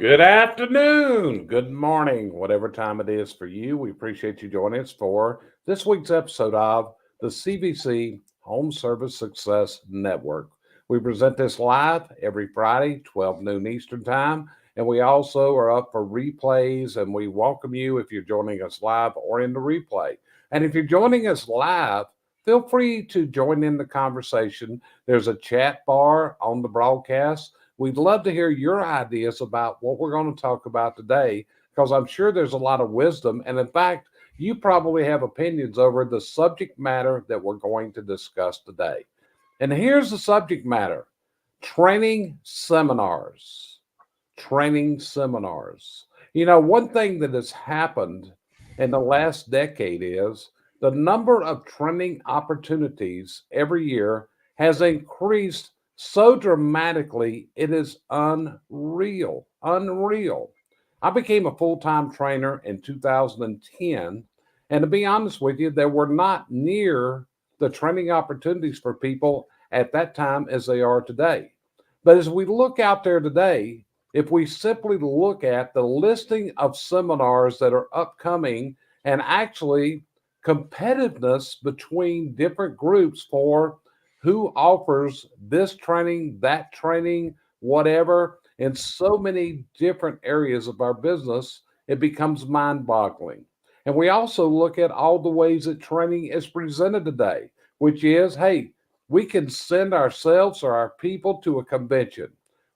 Good afternoon, good morning, whatever time it is for you. We appreciate you joining us for this week's episode of the CVC Home Service Success Network. We present this live every Friday, 12 noon Eastern Time, and we also are up for replays, and we welcome you if you're joining us live or in the replay. And if you're joining us live, feel free to join in the conversation. There's a chat bar on the broadcast. We'd love to hear your ideas about what we're going to talk about today, because I'm sure there's a lot of wisdom. And in fact, you probably have opinions over the subject matter that we're going to discuss today. And here's the subject matter: training seminars. Training seminars. One thing that has happened in the last decade is the number of training opportunities every year has increased so dramatically, it is unreal. Unreal. I became a full time trainer in 2010. And to be honest with you, there were not near the training opportunities for people at that time as they are today. But as we look out there today, if we simply look at the listing of seminars that are upcoming and actually competitiveness between different groups for who offers this training, that training, whatever, in so many different areas of our business, it becomes mind boggling. And we also look at all the ways that training is presented today, which is, hey, we can send ourselves or our people to a convention.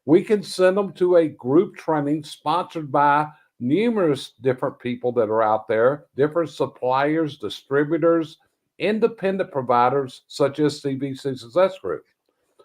We can send them to a group training sponsored by numerous different people that are out there, different suppliers, distributors, independent providers such as CVC Success Group.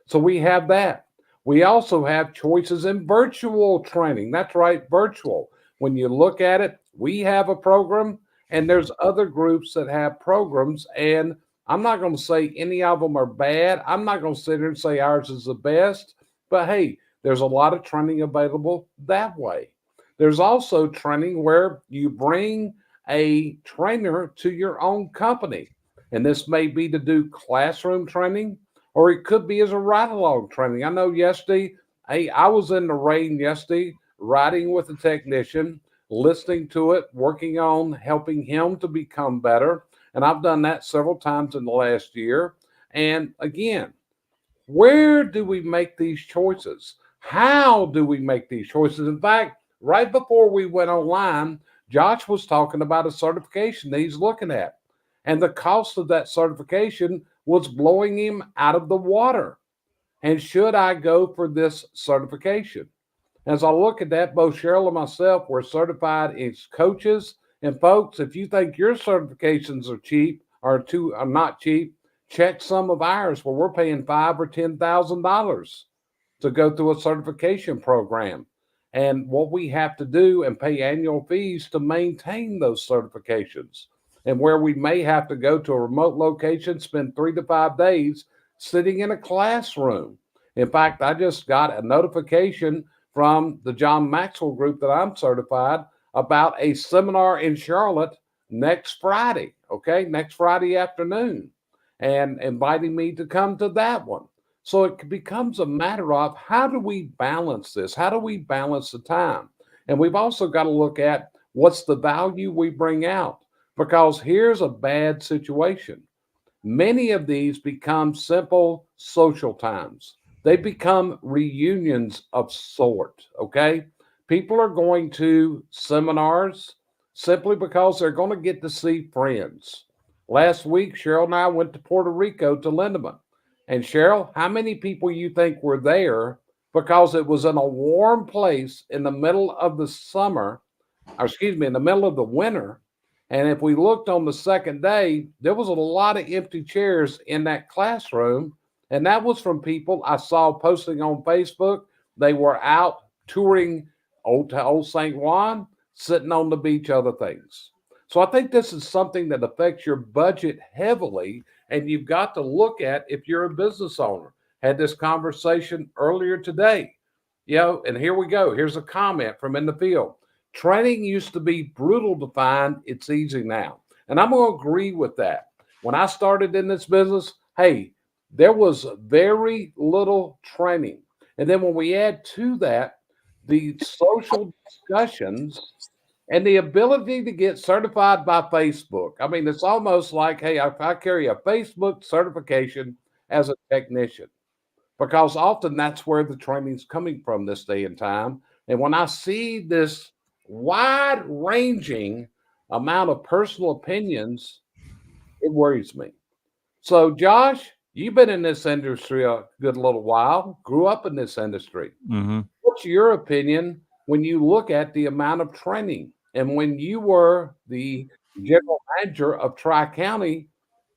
So we have that. We also have choices in virtual training. That's right, virtual. When you look at it, we have a program and there's other groups that have programs. And I'm not going to say any of them are bad. I'm not going to sit here and say ours is the best. But hey, there's a lot of training available that way. There's also training where you bring a trainer to your own company. And this may be to do classroom training, or it could be as a ride along training. I know yesterday, hey, I was in the rain yesterday, riding with a technician, listening to it, working on helping him to become better. And I've done that several times in the last year. And again, where do we make these choices? How do we make these choices? In fact, right before we went online, Josh was talking about a certification that he's looking at. And the cost of that certification was blowing him out of the water. And should I go for this certification? As I look at that, both Cheryl and myself were certified as coaches. And folks, if you think your certifications are cheap or too are not cheap, check some of ours where we're paying $5,000 or $10,000 to go through a certification program. And what we have to do and pay annual fees to maintain those certifications. And where we may have to go to a remote location, spend 3 to 5 days sitting in a classroom. In fact, I just got a notification from the John Maxwell group that I'm certified about a seminar in Charlotte next Friday, okay, next Friday afternoon, and inviting me to come to that one. So it becomes a matter of how do we balance this? How do we balance the time? And we've also got to look at what's the value we bring out, because here's a bad situation. Many of these become simple social times. They become reunions of sort, okay? People are going to seminars simply because they're going to get to see friends. Last week, Cheryl and I went to Puerto Rico to Lindemann. And Cheryl, how many people you think were there because it was in a warm place in the middle of the summer, or excuse me, in the middle of the winter? And if we looked on the second day, there was a lot of empty chairs in that classroom. And that was from people I saw posting on Facebook. They were out touring Old St. Juan, sitting on the beach, other things. So I think this is something that affects your budget heavily. And you've got to look at if you're a business owner. Had this conversation earlier today. And here we go. Here's a comment from in the field. Training used to be brutal to find. It's easy now. And I'm going to agree with that. When I started in this business, hey, there was very little training. And then when we add to that, the social discussions and the ability to get certified by Facebook. I mean, it's almost like, hey, if I carry a Facebook certification as a technician, because often that's where the training's coming from this day and time. And when I see this wide ranging amount of personal opinions, it worries me. So, Josh, you've been in this industry a good little while, grew up in this industry. Mm-hmm. What's your opinion when you look at the amount of training? And when you were the general manager of Tri County,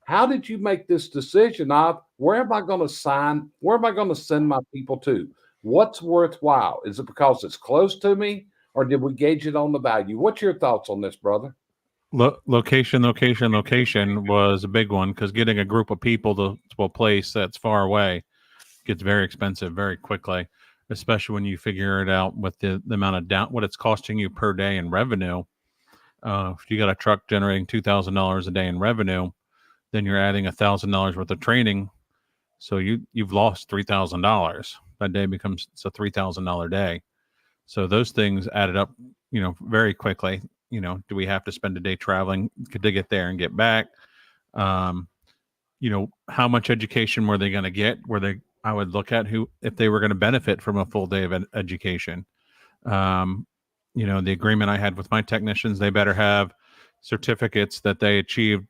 how did you make this decision of where am I going to sign? Where am I going to send my people to? What's worthwhile? Is it because it's close to me, or did we gauge it on the value? What's your thoughts on this, brother? Location was a big one because getting a group of people to a place that's far away gets very expensive very quickly, especially when you figure it out with the amount of down what it's costing you per day in revenue. If you got a truck generating $2,000 a day in revenue, then you're adding $1,000 worth of training, so you've lost $3,000. That day becomes it's a $3,000 day. So those things added up, very quickly. Do we have to spend a day traveling to get there and get back? Um, how much education were they going to get? I would look at who if they were going to benefit from a full day of education. Um, the agreement I had with my technicians, they better have certificates that they achieved.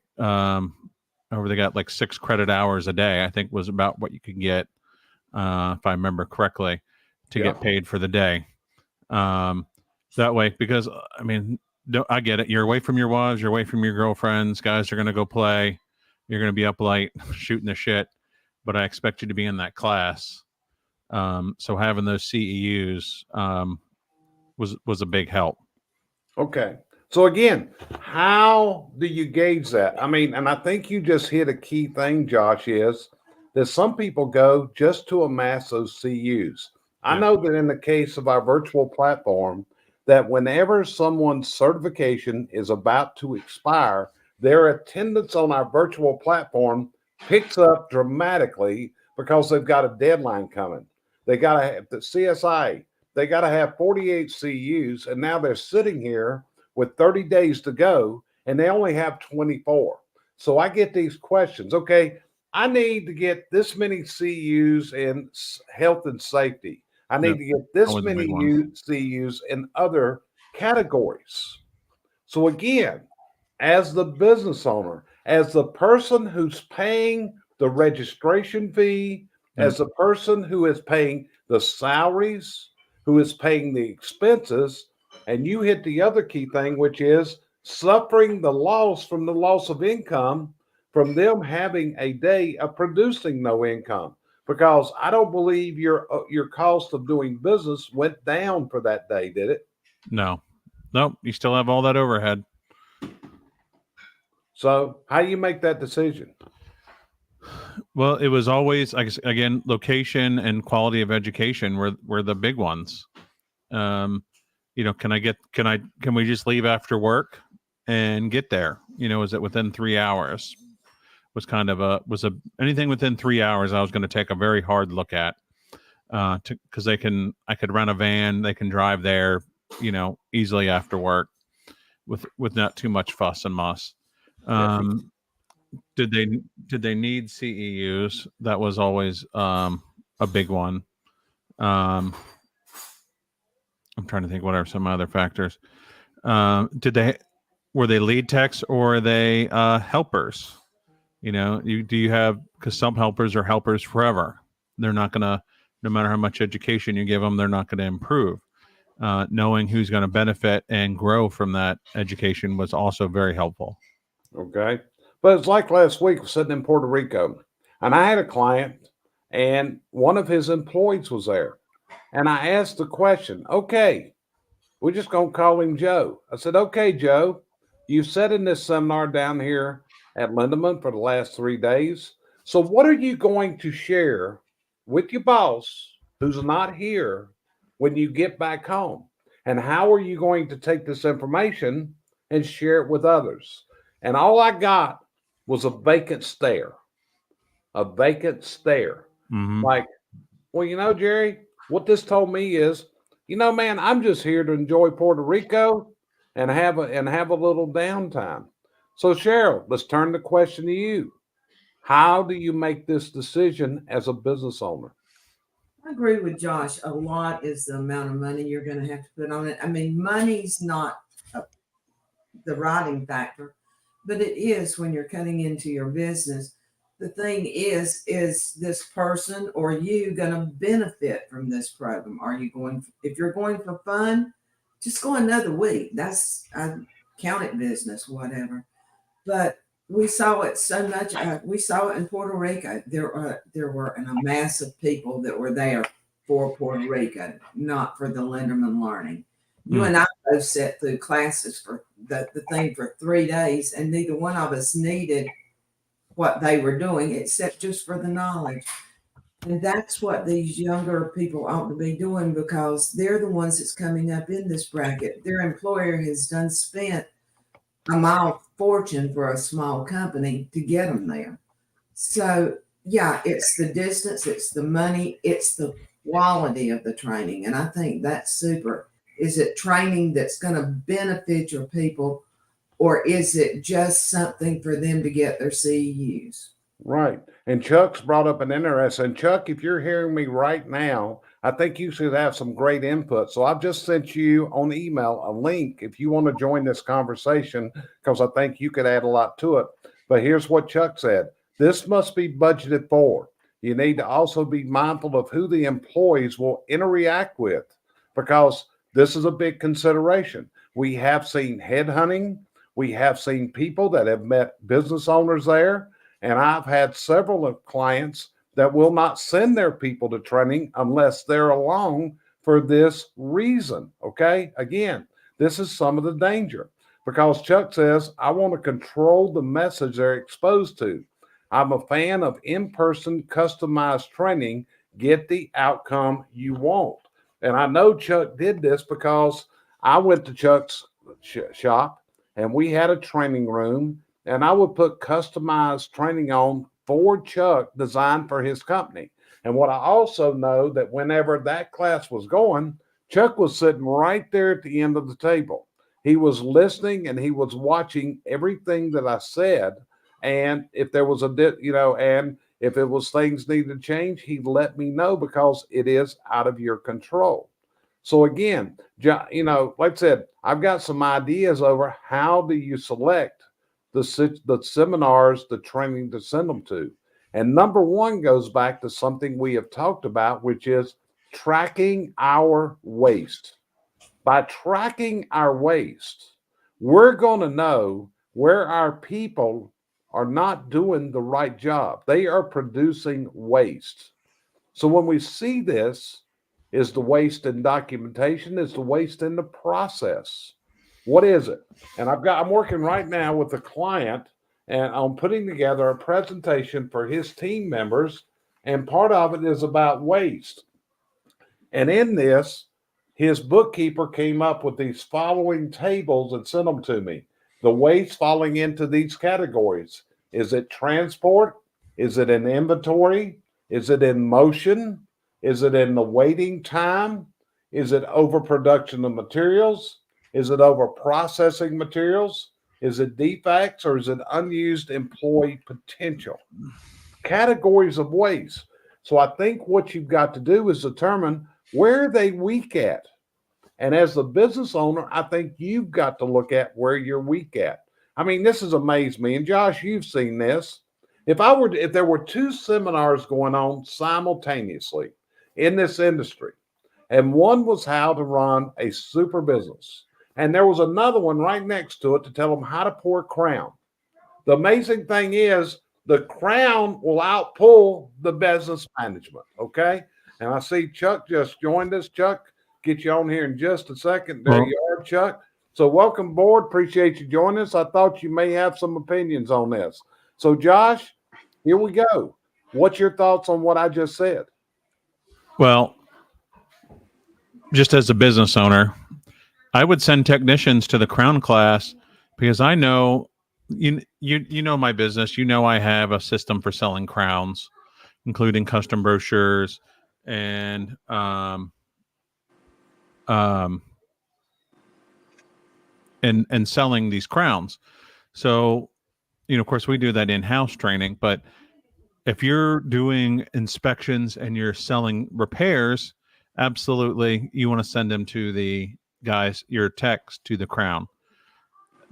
Or they got like 6 credit hours a day, I think was about what you could get, if I remember correctly, to Yeah. get paid for the day. That way, because I get it. You're away from your wives, you're away from your girlfriends. Guys are going to go play. You're going to be up late shooting the shit, but I expect you to be in that class. So having those CEUs was a big help. Okay. So again, how do you gauge that? I mean, and I think you just hit a key thing, Josh, is that some people go just to amass those CUs. I Yeah. know that in the case of our virtual platform, that whenever someone's certification is about to expire, their attendance on our virtual platform picks up dramatically because they've got a deadline coming. They got to have the CSI, they got to have 48 CUs, and now they're sitting here with 30 days to go, and they only have 24. So I get these questions. Okay, I need to get this many CUs in health and safety. I Yep. need to get That this was a many big one. CUs in other categories. So again, as the business owner, as the person who's paying the registration fee, Yep. as the person who is paying the salaries, who is paying the expenses, and you hit the other key thing, which is suffering the loss from the loss of income from them having a day of producing no income. Because I don't believe your cost of doing business went down for that day, did it? No, nope. You still have all that overhead. So how do you make that decision? Well, it was always, I guess, again, location and quality of education were the big ones. Um, can we just leave after work and get there? Is it within 3 hours? Was kind of anything within 3 hours I was going to take a very hard look at, because I could rent a van, they can drive there, easily after work with not too much fuss and muss. Yeah. Um, did they need CEUs? That was always a big one. Um, I'm trying to think what are some other factors. Did they were they lead techs or are they helpers? Do you have, because some helpers are helpers forever. They're not gonna, no matter how much education you give them, they're not going to improve. Knowing who's going to benefit and grow from that education was also very helpful. Okay. But it's like last week, I was sitting in Puerto Rico, and I had a client, and one of his employees was there. And I asked the question, okay, we're just going to call him Joe. I said, okay, Joe, you've sat in this seminar down here at Lindemann for the last 3 days. So, what are you going to share with your boss who's not here when you get back home? And how are you going to take this information and share it with others? And all I got was a vacant stare, a vacant stare. Mm-hmm. Like, well, Jerry, what this told me is, man, I'm just here to enjoy Puerto Rico and have a little downtime. So Cheryl, let's turn the question to you. How do you make this decision as a business owner? I agree with Josh. A lot is the amount of money you're going to have to put on it. I mean, money's not uh, the writing factor, but it is when you're cutting into your business. The thing is this person or you going to benefit from this program? Are you going, if you're going for fun, just go another week. That's, I count it business, whatever. But we saw it so much. We saw it in Puerto Rico. There were a mass of people that were there for Puerto Rico, not for the Linderman learning. You and I both sat through classes for the thing for 3 days, and neither one of us needed what they were doing except just for the knowledge. And that's what these younger people ought to be doing because they're the ones that's coming up in this bracket. Their employer has done spent a mile fortune for a small company to get them there. So yeah, it's the distance, it's the money, it's the quality of the training. And I think that's super. Is it training that's going to benefit your people, or is it just something for them to get their CEUs? Right. And Chuck's brought up an interesting. Chuck, if you're hearing me right now, I think you should have some great input. So I've just sent you on email a link if you want to join this conversation, because I think you could add a lot to it. But here's what Chuck said. This must be budgeted for. You need to also be mindful of who the employees will interact with, because this is a big consideration. We have seen headhunting. We have seen people that have met business owners there. And I've had several of clients that will not send their people to training unless they're along for this reason. Okay. Again, this is some of the danger because Chuck says, I want to control the message they're exposed to. I'm a fan of in-person customized training. Get the outcome you want. And I know Chuck did this because I went to Chuck's shop and we had a training room, and I would put customized training on for Chuck designed for his company. And what I also know that whenever that class was going, Chuck was sitting right there at the end of the table. He was listening and he was watching everything that I said. And if there was and if it was things needed to change, he'd let me know because it is out of your control. So again, like I said, I've got some ideas over how do you select the seminars, the training to send them to. And number one goes back to something we have talked about, which is tracking our waste. By tracking our waste, we're going to know where our people are not doing the right job. They are producing waste. So when we see this, is the waste in documentation? Is the waste in the process? What is it? And I'm working right now with a client and I'm putting together a presentation for his team members. And part of it is about waste. And in this, his bookkeeper came up with these following tables and sent them to me. The waste falling into these categories. Is it transport? Is it in inventory? Is it in motion? Is it in the waiting time? Is it overproduction of materials? Is it over processing materials? Is it defects or is it unused employee potential? Categories of waste. So I think what you've got to do is determine where are they weak at. And as the business owner, I think you've got to look at where you're weak at. I mean, this has amazed me. And Josh, you've seen this. If there were two seminars going on simultaneously in this industry, and one was how to run a super business, and there was another one right next to it to tell them how to pour a crown. The amazing thing is the crown will outpull the business management. Okay. And I see Chuck just joined us. Chuck, get you on here in just a second. There you are, Chuck. So welcome aboard. Appreciate you joining us. I thought you may have some opinions on this. So Josh, here we go. What's your thoughts on what I just said? Well, just as a business owner, I would send technicians to the crown class because I know you know my business. You know I have a system for selling crowns, including custom brochures and and selling these crowns. So, of course, we do that in-house training, but if you're doing inspections and you're selling repairs, absolutely, you want to send them to the guys, your techs, to the crown.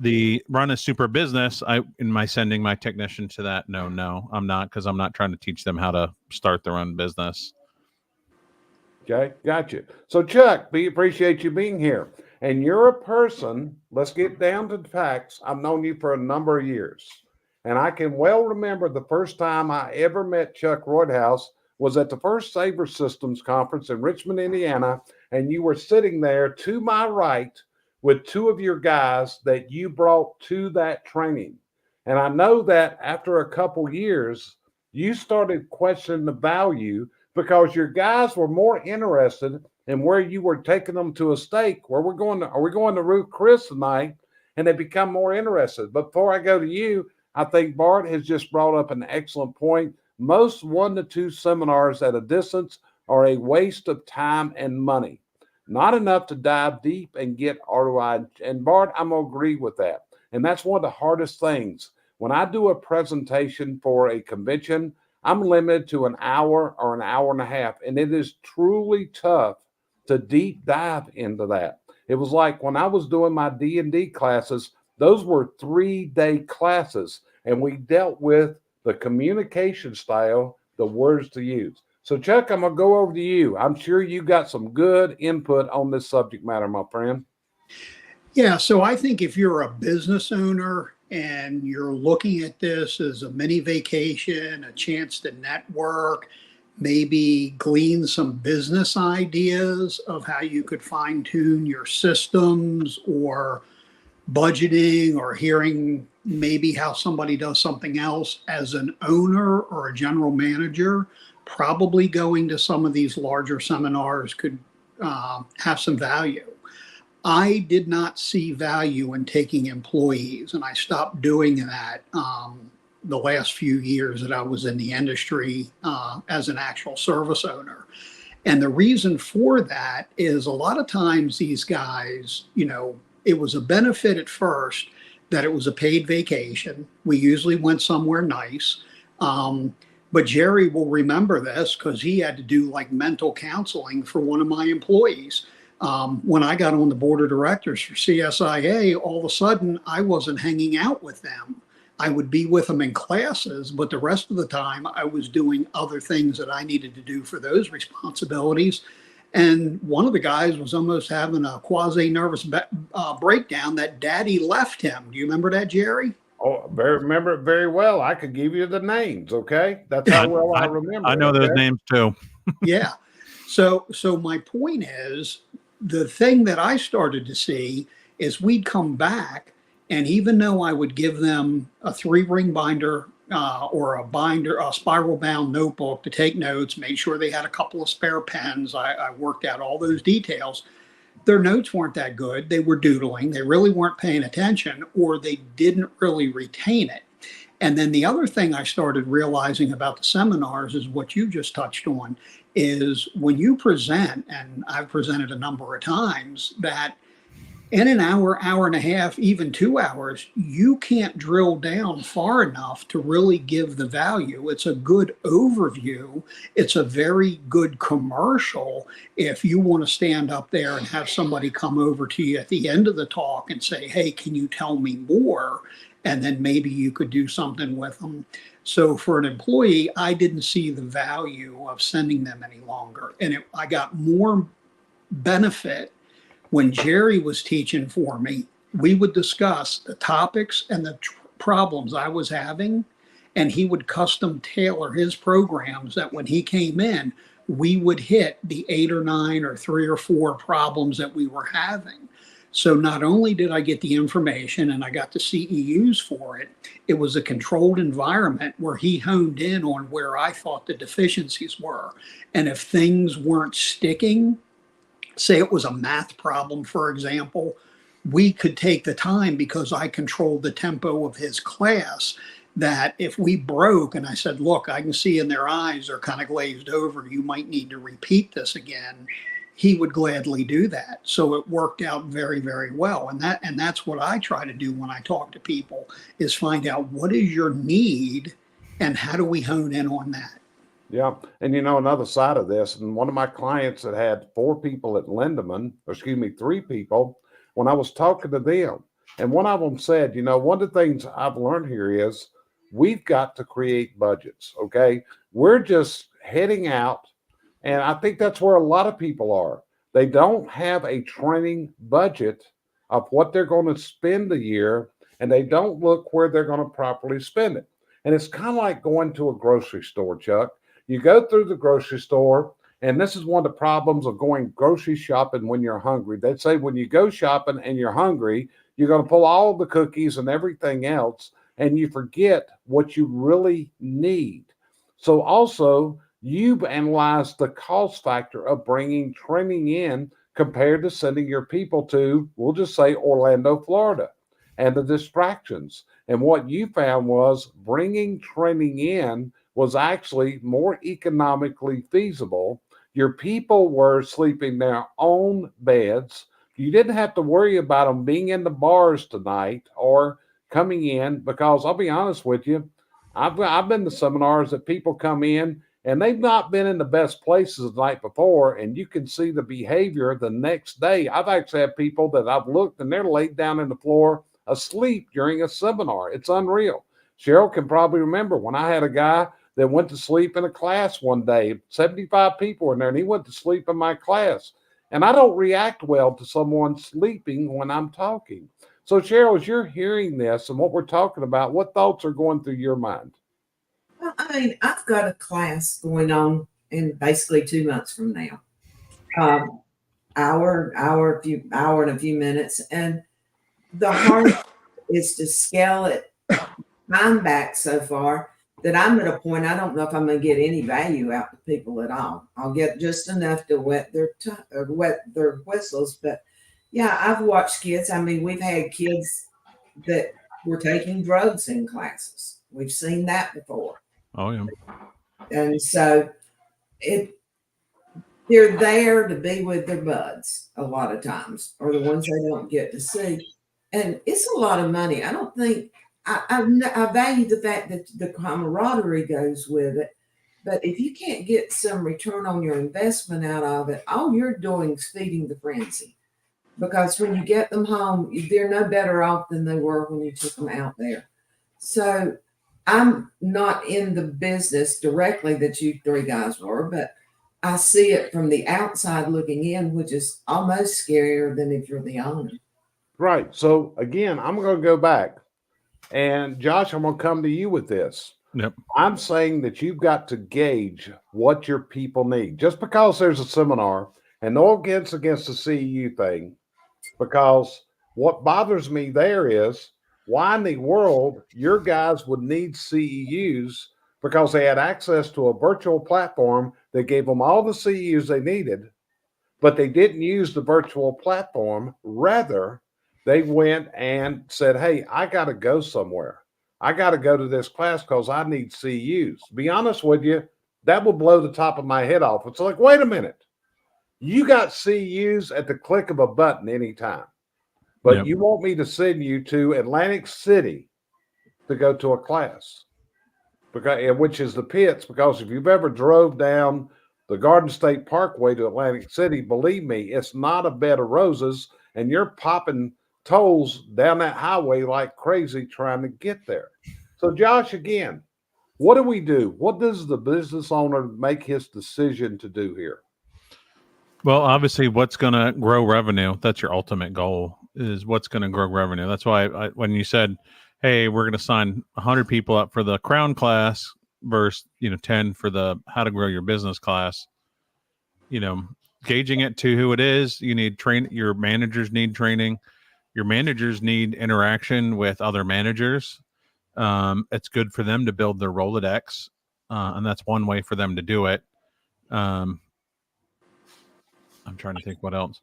The run a super business, am I sending my technician to that? No, I'm not, because I'm not trying to teach them how to start their own business. Okay, gotcha. So Chuck, we appreciate you being here. And you're a person, let's get down to the facts. I've known you for a number of years. And I can well remember the first time I ever met Chuck Roydhouse was at the first Sabre Systems conference in Richmond, Indiana. And you were sitting there to my right with two of your guys that you brought to that training. And I know that after a couple years, you started questioning the value because your guys were more interested in where you were taking them to a steak. Are we going to Ruth Chris tonight? And they become more interested. But before I go to you, I think Bart has just brought up an excellent point. Most 1 to 2 seminars at a distance are a waste of time and money. Not enough to dive deep and get ROI. And Bart, I'm going to agree with that. And that's one of the hardest things. When I do a presentation for a convention, I'm limited to an hour or an hour and a half, and it is truly tough to deep dive into that. It was like when I was doing my D&D classes, those were 3-day classes, and we dealt with the communication style, the words to use. So Chuck, I'm going to go over to you. I'm sure you got some good input on this subject matter, my friend. Yeah, so I think if you're a business owner and you're looking at this as a mini vacation, a chance to network, maybe glean some business ideas of how you could fine tune your systems or budgeting, or hearing maybe how somebody does something else as an owner or a general manager, probably going to some of these larger seminars could have some value. I did not see value in taking employees, and I stopped doing that the last few years that I was in the industry as an actual service owner. And the reason for that is a lot of times these guys, it was a benefit at first that it was a paid vacation. We usually went somewhere nice. But Jerry will remember this because he had to do like mental counseling for one of my employees. When I got on the board of directors for CSIA, all of a sudden I wasn't hanging out with them. I would be with them in classes, but the rest of the time I was doing other things that I needed to do for those responsibilities. And one of the guys was almost having a quasi-nervous breakdown that daddy left him. Do you remember that, Jerry? Oh, remember it very well. I could give you the names, okay? That's how well I remember. I know those names too. Yeah. So my point is, the thing that I started to see is we'd come back, and even though I would give them a 3-ring binder or a spiral bound notebook to take notes, made sure they had a couple of spare pens, I worked out all those details. Their notes weren't that good. They were doodling. They really weren't paying attention, or they didn't really retain it. And then the other thing I started realizing about the seminars is what you just touched on, is when you present, and I've presented a number of times, that in an hour, hour and a half, even 2 hours, you can't drill down far enough to really give the value. It's a good overview. It's a very good commercial if you want to stand up there and have somebody come over to you at the end of the talk and say, hey, can you tell me more? And then maybe you could do something with them. So for an employee, I didn't see the value of sending them any longer. And I got more benefit when Jerry was teaching for me. We would discuss the topics and the problems I was having, and he would custom tailor his programs that when he came in, we would hit the 8 or 9 or 3 or 4 problems that we were having. So not only did I get the information and I got the CEUs for it, it was a controlled environment where he honed in on where I thought the deficiencies were. And if things weren't sticking, say it was a math problem, for example, we could take the time, because I controlled the tempo of his class, that if we broke and I said, look, I can see in their eyes they're kind of glazed over, you might need to repeat this again. he would gladly do that. So it worked out very, very well. And that's what I try to do when I talk to people, is find out what is your need and how do we hone in on that. Yeah. And another side of this, and one of my clients that had 4 people at Lindemann, or excuse me, 3 people, when I was talking to them, and one of them said, one of the things I've learned here is we've got to create budgets. Okay. We're just heading out. And I think that's where a lot of people are. They don't have a training budget of what they're going to spend a year, and they don't look where they're going to properly spend it. And it's kind of like going to a grocery store, Chuck. You go through the grocery store, and this is one of the problems of going grocery shopping when you're hungry. They say when you go shopping and you're hungry, you're going to pull all the cookies and everything else, and you forget what you really need. So also, you've analyzed the cost factor of bringing training in compared to sending your people to, we'll just say, Orlando, Florida, and the distractions. And what you found was bringing training in was actually more economically feasible. Your people were sleeping in their own beds. You didn't have to worry about them being in the bars tonight or coming in, because I'll be honest with you, I've been to seminars that people come in and they've not been in the best places the night before, and you can see the behavior the next day. I've actually had people that I've looked and they're laid down in the floor asleep during a seminar. It's unreal. Cheryl can probably remember when I had a guy that went to sleep in a class one day. 75 people were in there, and he went to sleep in my class. And I don't react well to someone sleeping when I'm talking. So, Cheryl, as you're hearing this and what we're talking about, what thoughts are going through your mind? Well, I've got a class going on in basically 2 months from now. Hour and a few minutes. And the hard is to scale it. I'm back so far that I'm at a point I don't know if I'm going to get any value out of people at all. I'll get just enough to wet their whistles. But yeah, I've watched kids. I mean, we've had kids that were taking drugs in classes. We've seen that before. Oh, yeah. And so they're there to be with their buds a lot of times, or the ones they don't get to see. And it's a lot of money. I don't think I value the fact that the camaraderie goes with it. But if you can't get some return on your investment out of it, all you're doing is feeding the frenzy. Because when you get them home, they're no better off than they were when you took them out there. So I'm not in the business directly that you 3 guys were, but I see it from the outside looking in, which is almost scarier than if you're the owner. Right. So again, I'm going to go back, and Josh, I'm going to come to you with this. Yep. I'm saying that you've got to gauge what your people need. Just because there's a seminar, and no against the CEU thing, because what bothers me there is why in the world your guys would need CEUs, because they had access to a virtual platform that gave them all the CEUs they needed, but they didn't use the virtual platform. Rather, they went and said, hey, I got to go somewhere. I got to go to this class because I need CEUs. To be honest with you, that will blow the top of my head off. It's like, wait a minute. You got CEUs at the click of a button anytime. But Yep. You want me to send you to Atlantic City to go to a class, which is the pits, because if you've ever drove down the Garden State Parkway to Atlantic City, believe me, it's not a bed of roses, and you're popping tolls down that highway like crazy trying to get there. So, Josh, again, what do we do? What does the business owner make his decision to do here? Well, obviously, what's going to grow revenue? That's your ultimate goal, is what's going to grow revenue. That's why when you said, hey, we're going to sign 100 people up for the crown class versus 10 for the how to grow your business class, gauging it to who it is. You need your managers need training. Your managers need interaction with other managers. It's good for them to build their Rolodex, and that's one way for them to do it. I'm trying to think what else.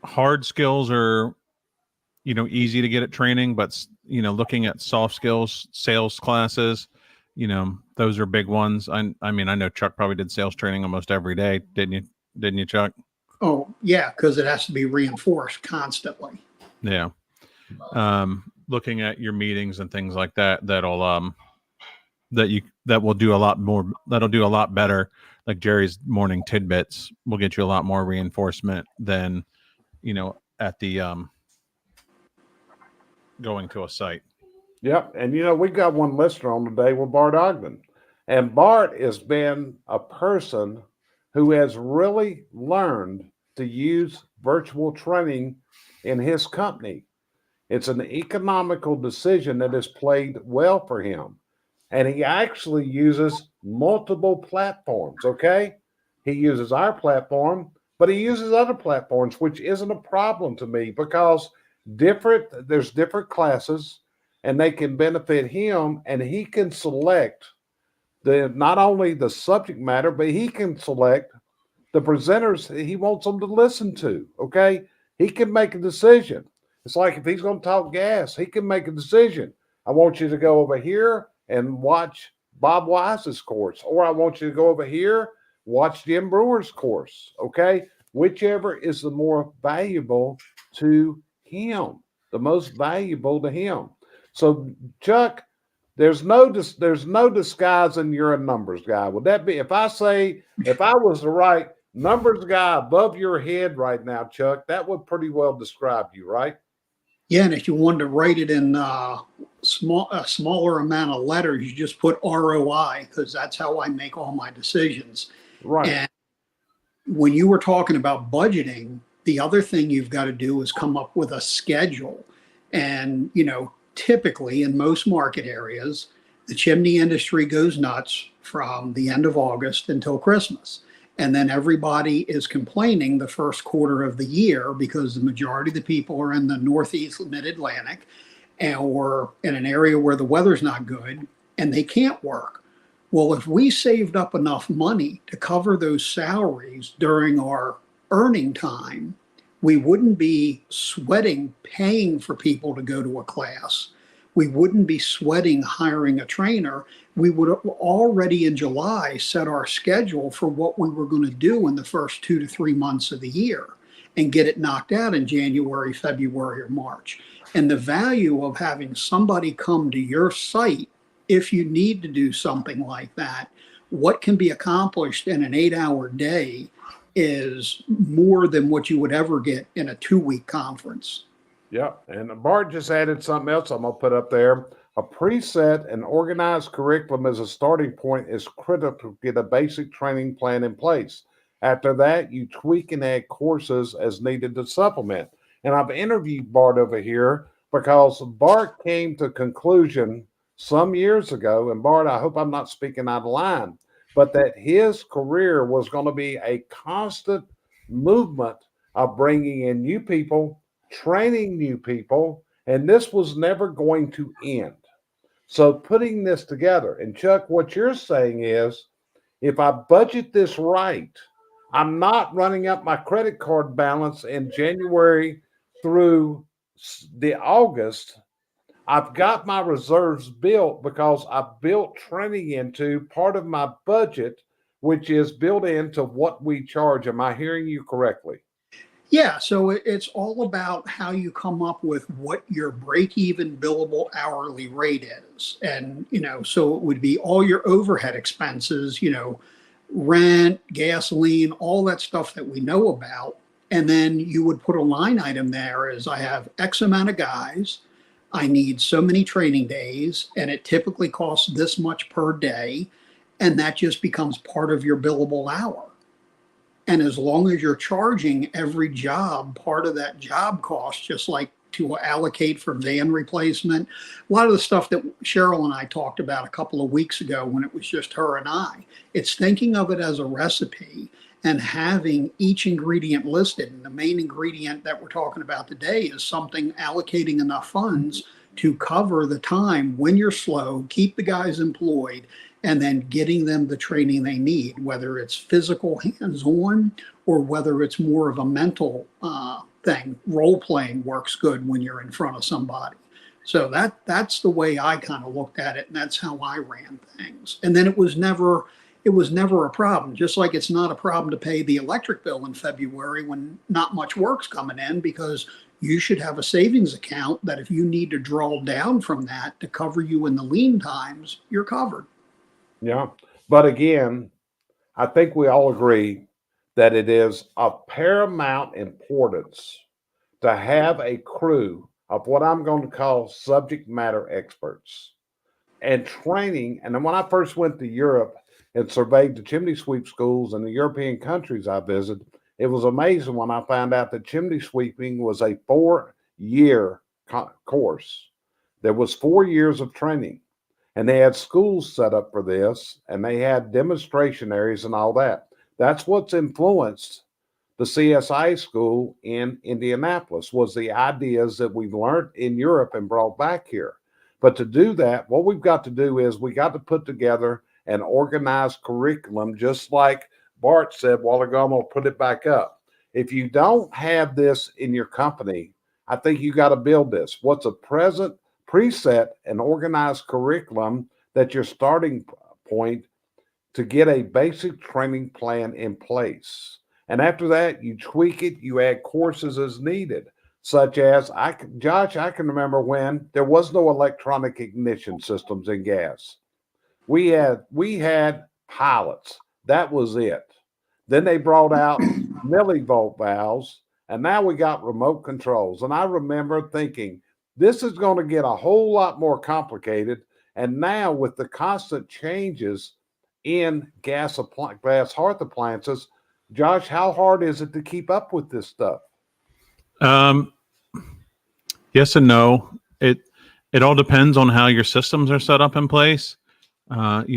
Hard skills are, easy to get at training, but looking at soft skills, sales classes, those are big ones. I mean, I know Chuck probably did sales training almost every day. Didn't you, Chuck? Oh, yeah, because it has to be reinforced constantly. Yeah. Looking at your meetings and things like that, that will do a lot more. That'll do a lot better. Like Jerry's morning tidbits will get you a lot more reinforcement than, at the going to a site. Yep. And we got one listener on today with Bart Ogden. And Bart has been a person who has really learned to use virtual training in his company. It's an economical decision that has played well for him. And he actually uses multiple platforms, okay? He uses our platform, but he uses other platforms, which isn't a problem to me because there's different classes and they can benefit him, and he can select not only the subject matter, but he can select the presenters he wants them to listen to. Okay. He can make a decision. It's like if he's going to talk gas, he can make a decision. I want you to go over here and watch Bob Wise's course, or I want you to go over here, watch Jim Brewer's course. Okay. Whichever is the more valuable to him, the most valuable to him. So, Chuck, there's no disguising you're a numbers guy. Would that be if I was the right numbers guy above your head right now, Chuck? That would pretty well describe you, right? Yeah, and if you wanted to write it in a smaller amount of letters, you just put ROI, because that's how I make all my decisions. Right. And when you were talking about budgeting, the other thing you've got to do is come up with a schedule. And typically in most market areas, the chimney industry goes nuts from the end of August until Christmas. And then everybody is complaining the first quarter of the year because the majority of the people are in the Northeast Mid-Atlantic or in an area where the weather's not good and they can't work. Well, if we saved up enough money to cover those salaries during our earning time, we wouldn't be sweating paying for people to go to a class. We wouldn't be sweating hiring a trainer. We would have already in July set our schedule for what we were going to do in the first 2 to 3 months of the year and get it knocked out in January, February, or March. And the value of having somebody come to your site, if you need to do something like that, what can be accomplished in an 8-hour day is more than what you would ever get in a 2-week conference. Yeah. And Bart just added something else I'm going to put up there. A preset and organized curriculum as a starting point is critical to get a basic training plan in place. After that, you tweak and add courses as needed to supplement. And I've interviewed Bart over here because Bart came to conclusion some years ago, and Bart, I hope I'm not speaking out of line, but that his career was going to be a constant movement of bringing in new people, training new people, and this was never going to end. So putting this together, and Chuck, what you're saying is, if I budget this right, I'm not running up my credit card balance in January through the August. I've got my reserves built because I built training into part of my budget, which is built into what we charge. Am I hearing you correctly? Yeah, so it's all about how you come up with what your break-even billable hourly rate is. And, so it would be all your overhead expenses, rent, gasoline, all that stuff that we know about. And then you would put a line item there as I have X amount of guys, I need so many training days, and it typically costs this much per day. And that just becomes part of your billable hour. And as long as you're charging every job part of that job cost, just like to allocate for van replacement, a lot of the stuff that Cheryl and I talked about a couple of weeks ago when it was just her and I, it's thinking of it as a recipe and having each ingredient listed. And the main ingredient that we're talking about today is something allocating enough funds to cover the time when you're slow, keep the guys employed, and then getting them the training they need, whether it's physical hands-on or whether it's more of a mental thing. Role playing works good when you're in front of somebody. So that's the way I kind of looked at it, and that's how I ran things. And then it was never a problem. Just like it's not a problem to pay the electric bill in February when not much work's coming in, because you should have a savings account that if you need to draw down from that to cover you in the lean times, you're covered. Yeah. But again, I think we all agree that it is of paramount importance to have a crew of what I'm going to call subject matter experts and training. And then when I first went to Europe and surveyed the chimney sweep schools in the European countries I visited, it was amazing when I found out that chimney sweeping was a 4-year course. There was 4 years of training, and they had schools set up for this, and they had demonstration areas and all that. That's what's influenced the CSI school in Indianapolis, was the ideas that we've learned in Europe and brought back here. But to do that, what we've got to do is we got to put together an organized curriculum, just like Bart said a while ago. I'm going to put it back up. If you don't have this in your company, I think you got to build this. What's a present preset and organized curriculum that your starting point to get a basic training plan in place. And after that, you tweak it, you add courses as needed, such as Josh, I can remember when there was no electronic ignition systems in gas. We had pilots. That was it. Then they brought out millivolt valves, and now we got remote controls. And I remember thinking, this is going to get a whole lot more complicated. And now with the constant changes in gas hearth appliances, Josh, how hard is it to keep up with this stuff? Yes and no. It all depends on how your systems are set up in place. I'm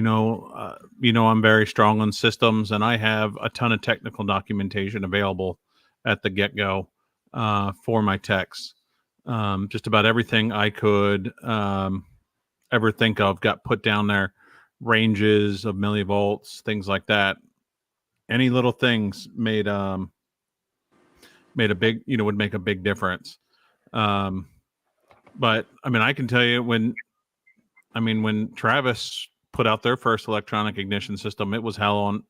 very strong on systems, and I have a ton of technical documentation available at the get-go for my techs. Just about everything I could ever think of got put down there. Ranges of millivolts, things like that. Any little things made a big, would make a big difference. But I mean, I can tell you when Travis put out their first electronic ignition system, it was hell on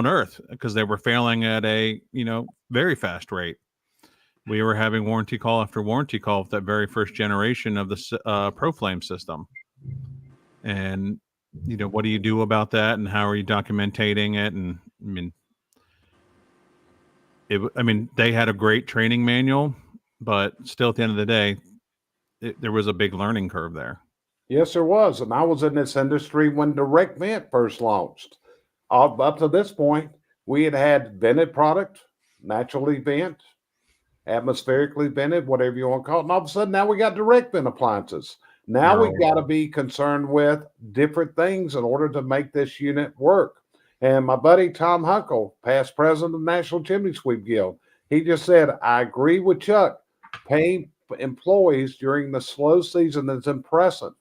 earth, because they were failing at a very fast rate. We were having warranty call after warranty call with that very first generation of the ProFlame system. And what do you do about that, and how are you documenting it? And they had a great training manual, but still at the end of the day, there was a big learning curve there. Yes, there was. And I was in this industry when direct vent first launched. Up to this point, we had vented product, naturally vent, atmospherically vented, whatever you want to call it. And all of a sudden, now we got direct vent appliances. Now we've got to be concerned with different things in order to make this unit work. And my buddy Tom Huckle, past president of the National Chimney Sweep Guild, he just said, I agree with Chuck. Paying employees during the slow season is impressive.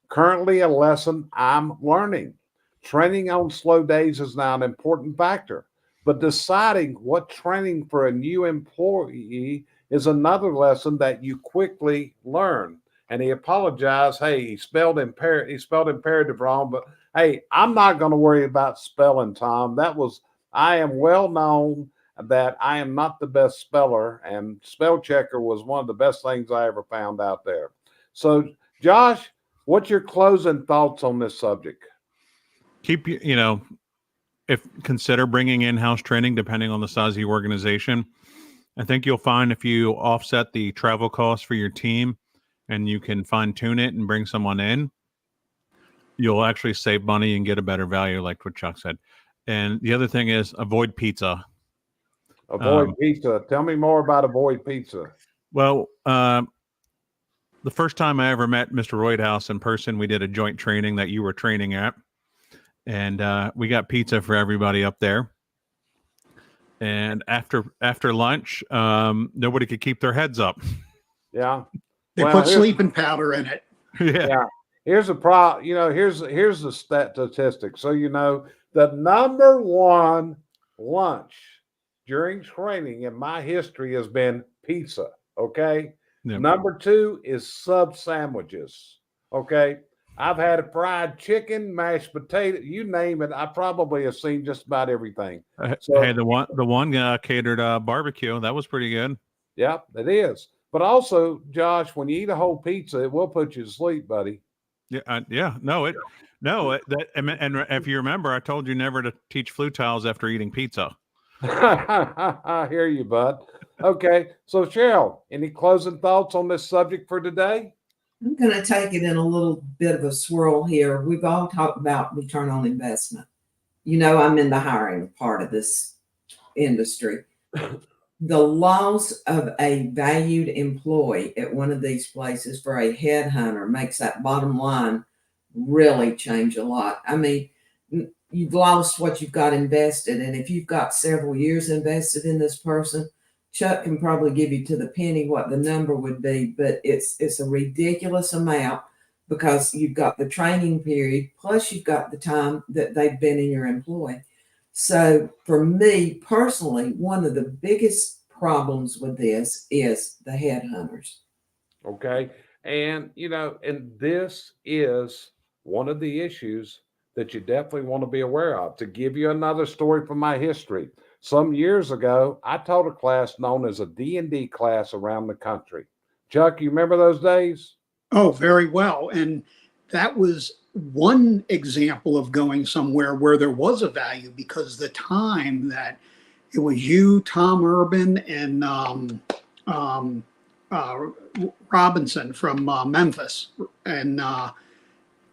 Currently, a lesson I'm learning. Training on slow days is now an important factor, but deciding what training for a new employee is another lesson that you quickly learn. And he apologized. Hey, he spelled imperative wrong, but hey, I'm not going to worry about spelling, Tom. I am well known that I am not the best speller, and spell checker was one of the best things I ever found out there. So, Josh, what's your closing thoughts on this subject? Consider bringing in-house training depending on the size of your organization. I think you'll find if you offset the travel costs for your team and you can fine tune it and bring someone in, you'll actually save money and get a better value, like what Chuck said. And the other thing is avoid pizza. Avoid pizza. Tell me more about avoid pizza. Well, the first time I ever met Mr. Roydhouse in person, we did a joint training that you were training at. And we got pizza for everybody up there. And after lunch, nobody could keep their heads up. Yeah. They put sleeping powder in it. Yeah. Here's the here's the statistic. So the number one lunch during training in my history has been pizza. Okay. Yep. Number two is sub sandwiches. Okay. I've had a fried chicken, mashed potato, you name it. I probably have seen just about everything. So, Hey, the one catered barbecue. That was pretty good. yeah, it is. But also, Josh, when you eat a whole pizza, it will put you to sleep, buddy. Yeah, yeah. And if you remember, I told you never to teach flutiles after eating pizza. I hear you, bud. Okay. So, Cheryl, any closing thoughts on this subject for today? I'm going to take it in a little bit of a swirl here. We've all talked about return on investment. You know, I'm in the hiring part of this industry. The loss of a valued employee at one of these places for a headhunter makes that bottom line really change a lot. I mean, you've lost what you've got invested. And if you've got several years invested in this person, Chuck can probably give you to the penny what the number would be, but it's a ridiculous amount because you've got the training period, plus you've got the time that they've been in your employ. So for me personally, one of the biggest problems with this is the headhunters. Okay. And, and this is one of the issues that you definitely want to be aware of. To give you another story from my history, some years ago, I taught a class known as a D&D class around the country. Chuck, you remember those days? Oh, very well. And that was one example of going somewhere where there was a value, because the time that it was you, Tom Urban, and Robinson from Memphis, and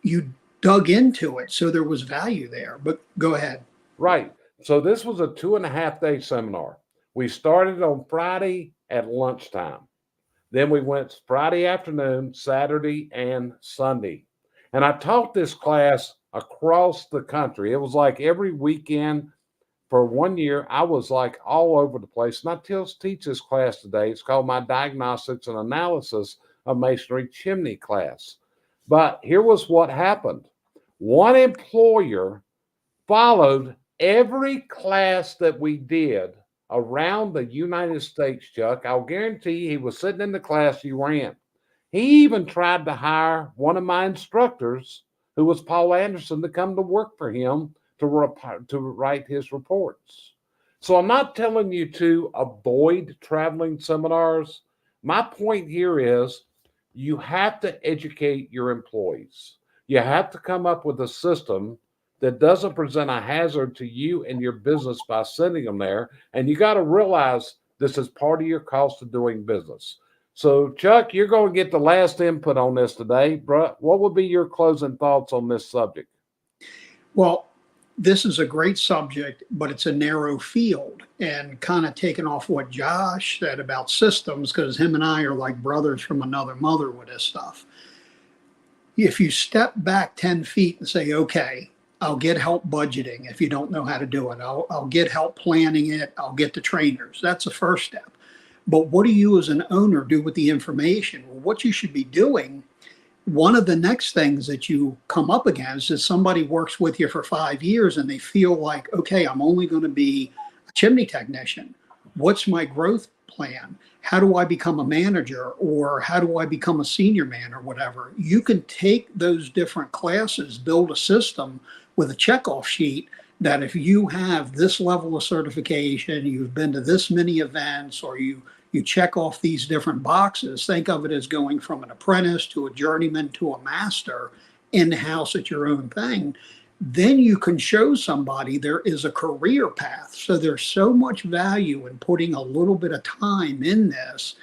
you dug into it. So there was value there. But go ahead. Right. So this was a 2.5-day seminar. We started on Friday at lunchtime. Then we went Friday afternoon, Saturday, and Sunday. And I taught this class across the country. It was like every weekend for 1 year. I was like all over the place. And I teach this class today. It's called my Diagnostics and Analysis of Masonry Chimney class. But here was what happened. One employer followed every class that we did around the United States, Chuck. I'll guarantee you he was sitting in the class you were in. He even tried to hire one of my instructors, who was Paul Anderson, to come to work for him to write his reports. So I'm not telling you to avoid traveling seminars. My point here is you have to educate your employees. You have to come up with a system that doesn't present a hazard to you and your business by sending them there. And you got to realize this is part of your cost of doing business. So, Chuck, you're going to get the last input on this today. What would be your closing thoughts on this subject? Well, this is a great subject, but it's a narrow field. And kind of taking off what Josh said about systems, because him and I are like brothers from another mother with this stuff. If you step back 10 feet and say, okay, I'll get help budgeting if you don't know how to do it. I'll get help planning it. I'll get the trainers. That's the first step. But what do you as an owner do with the information? Well, what you should be doing, one of the next things that you come up against is somebody works with you for 5 years and they feel like, okay, I'm only going to be a chimney technician. What's my growth plan? How do I become a manager, or how do I become a senior man, or whatever? You can take those different classes, build a system with a checkoff sheet that if you have this level of certification, you've been to this many events, or you check off these different boxes, think of it as going from an apprentice to a journeyman to a master in-house at your own thing. Then you can show somebody there is a career path. So there's so much value in putting a little bit of time in this,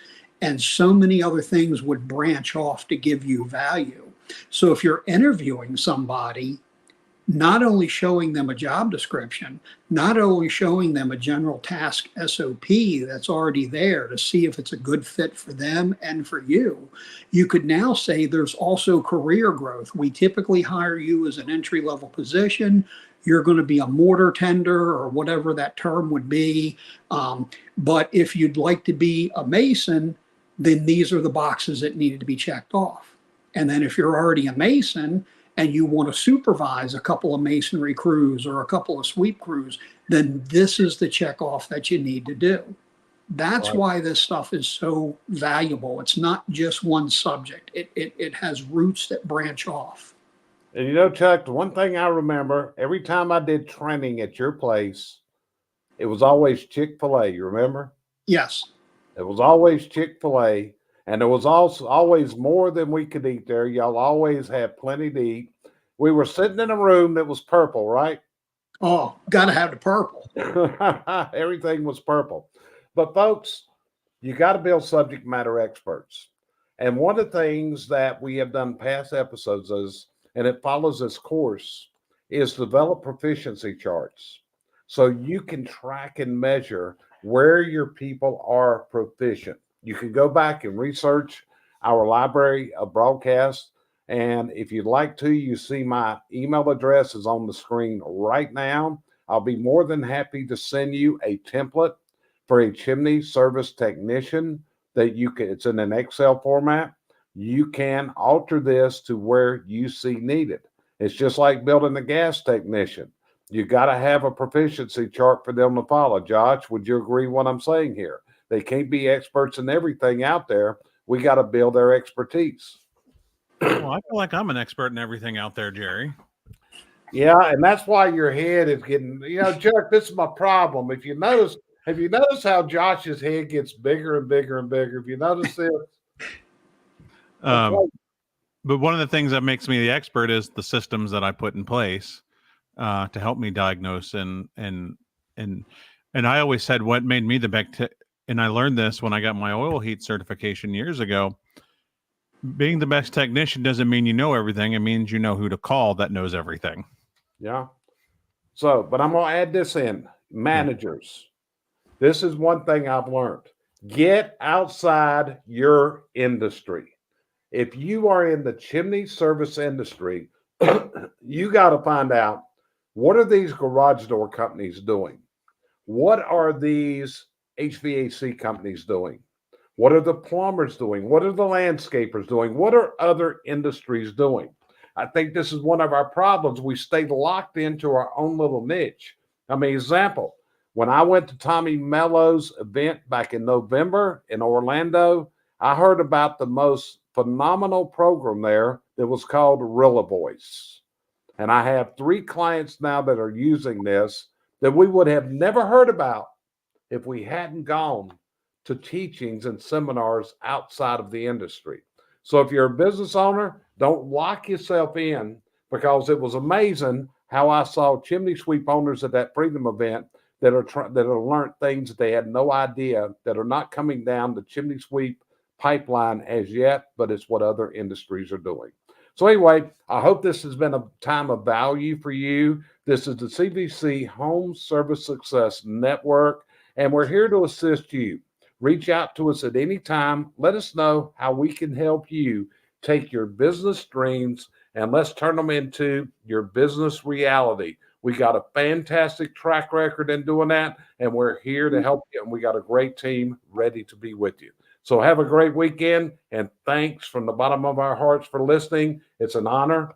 and so many other things would branch off to give you value. So if you're interviewing somebody, not only showing them a job description, not only showing them a general task SOP that's already there to see if it's a good fit for them and for you, you could now say there's also career growth. We typically hire you as an entry-level position. You're going to be a mortar tender or whatever that term would be. But if you'd like to be a mason, then these are the boxes that needed to be checked off. And then if you're already a mason, and you want to supervise a couple of masonry crews or a couple of sweep crews, then this is the checkoff that you need to do. That's Right. why this stuff is so valuable. It's not just one subject. It has roots that branch off. And you know, Chuck, the one thing I remember every time I did training at your place, it was always Chick-fil-A. You remember? Yes. It was always Chick-fil-A, and there was also always more than we could eat there. Y'all always had plenty to eat. We were sitting in a room that was purple, right? Oh, got to have the purple. Everything was purple. But folks, you got to build subject matter experts. And one of the things that we have done past episodes is, and it follows this course, is develop proficiency charts. So you can track and measure where your people are proficient. You can go back and research our library of broadcasts. And if you'd like to, you see my email address is on the screen right now. I'll be more than happy to send you a template for a chimney service technician that you can, it's in an Excel format. You can alter this to where you see needed. It's just like building a gas technician. You got to have a proficiency chart for them to follow. Josh, would you agree what I'm saying here? They can't be experts in everything out there. We got to build their expertise. Well, I feel like I'm an expert in everything out there, Jerry. Yeah, and that's why your head is getting, you know, Chuck, this is my problem. If you notice, have you noticed how Josh's head gets bigger and bigger and bigger? If you notice this, But one of the things that makes me the expert is the systems that I put in place to help me diagnose and I always said what made me the best. And I learned this when I got my oil heat certification years ago. Being the best technician doesn't mean you know everything. It means you know who to call that knows everything. yeah. So, but I'm going to add this in. Managers, this is one thing I've learned. Get outside your industry. If you are in the chimney service industry, you got to find out, what are these garage door companies doing? What are these HVAC companies doing? What are the plumbers doing? What are the landscapers doing? What are other industries doing? I think this is one of our problems. We stay locked into our own little niche. I mean, example, when I went to Tommy Mello's event back in November in Orlando, I heard about the most phenomenal program there that was called Rilla Voice. And I have 3 clients now that are using this that we would have never heard about if we hadn't gone to teachings and seminars outside of the industry. So if you're a business owner, don't lock yourself in, because it was amazing how I saw chimney sweep owners at that Freedom event that are learned things that they had no idea, that are not coming down the chimney sweep pipeline as yet, but it's what other industries are doing. So anyway, I hope this has been a time of value for you. This is the CVC Home Service Success Network, and we're here to assist you. Reach out to us at any time. Let us know how we can help you take your business dreams and let's turn them into your business reality. We got a fantastic track record in doing that, and we're here to help you, and we got a great team ready to be with you. So have a great weekend, and thanks from the bottom of our hearts for listening. It's an honor